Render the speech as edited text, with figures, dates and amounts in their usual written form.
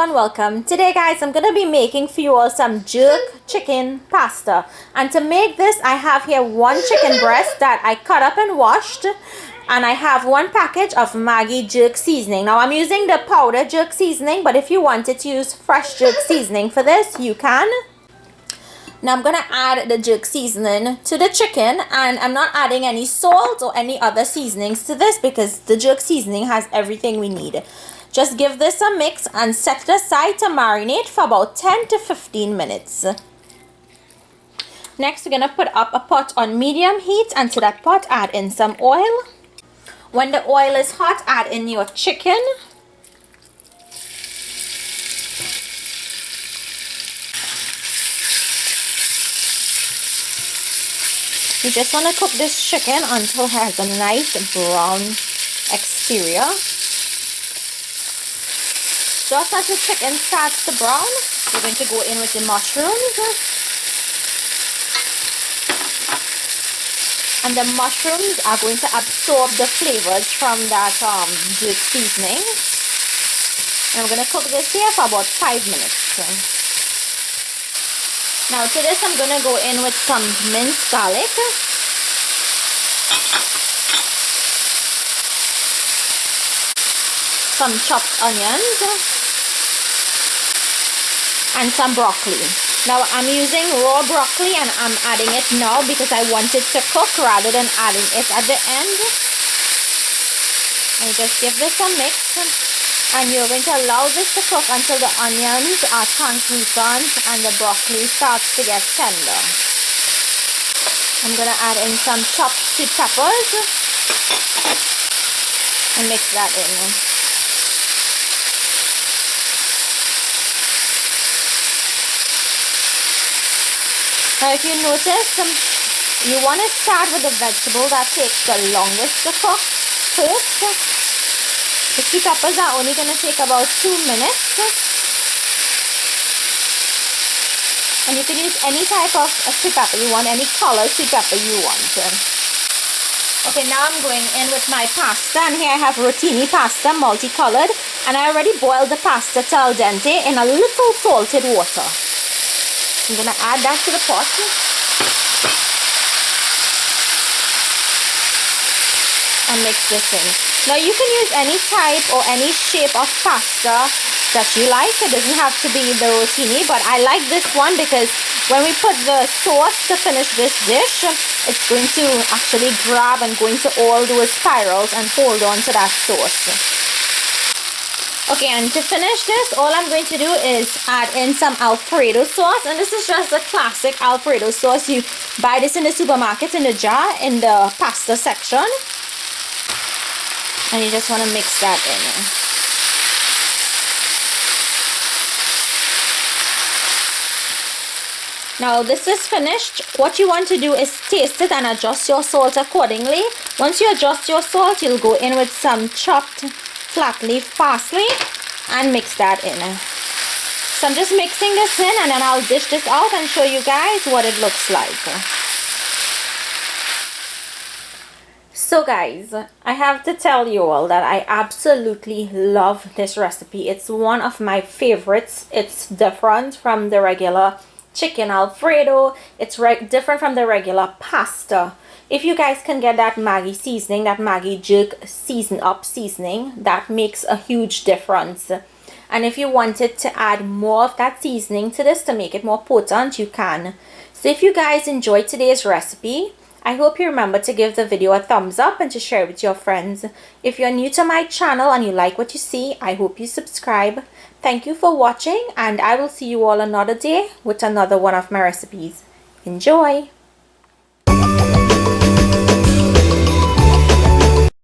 and welcome. Today guys, I'm going to be making for you all some jerk chicken pasta. And to make this, I have here one chicken breast that I cut up and washed. And I have one package of Maggi jerk seasoning. Now I'm using the powder jerk seasoning, but if you wanted to use fresh jerk seasoning for this, you can. Now I'm going to add the jerk seasoning to the chicken, and I'm not adding any salt or any other seasonings to this because the jerk seasoning has everything we need. Just give this a mix and set it aside to marinate for about 10 to 15 minutes. Next, we're going to put up a pot on medium heat, and to that pot add in some oil. When the oil is hot, add in your chicken. You just want to cook this chicken until it has a nice brown exterior. Just as the chicken starts to brown, we're going to go in with the mushrooms. And the mushrooms are going to absorb the flavors from that jerk seasoning. And I'm going to cook this here for about 5 minutes. Now to this I'm going to go in with some minced garlic. Some chopped onions. And some broccoli. Now I'm using raw broccoli and I'm adding it now because I want it to cook rather than adding it at the end. And just give this a mix, and you're going to allow this to cook until the onions are translucent and the broccoli starts to get tender. I'm going to add in some chopped sweet peppers and mix that in. Now if you notice, you want to start with the vegetable that takes the longest to cook first. The sweet peppers are only going to take about 2 minutes. And you can use any type of sweet pepper you want, any color sweet pepper you want. Okay, now I'm going in with my pasta, and here I have rotini pasta, multicolored, and I already boiled the pasta till al dente in a little salted water. I'm going to add that to the pot. And mix this in. Now you can use any type or any shape of pasta that you like. It doesn't have to be the rotini, but I like this one because when we put the sauce to finish this dish, it's going to actually grab and go into all those spirals and hold on to that sauce. Okay, and to finish this, all I'm going to do is add in some Alfredo sauce, and this is just a classic Alfredo sauce. You buy this in the supermarket in a jar in the pasta section, and you just want to mix that in. Now this is finished. What you want to do is taste it and adjust your salt accordingly. Once you adjust your salt, you'll go in with some chopped flat leaf parsley and mix that in. So I'm just mixing this in, and then I'll dish this out and show you guys what it looks like. So guys, I have to tell you all that I absolutely love this recipe. It's one of my favorites. It's different from the regular chicken Alfredo. It's different from the regular pasta. If you guys can get that Maggi seasoning, that Maggi jerk seasoning, that makes a huge difference. And if you wanted to add more of that seasoning to this to make it more potent, you can. So if you guys enjoyed today's recipe, I hope you remember to give the video a thumbs up and to share it with your friends. If you're new to my channel and you like what you see, I hope you subscribe. Thank you for watching, and I will see you all another day with another one of my recipes. Enjoy!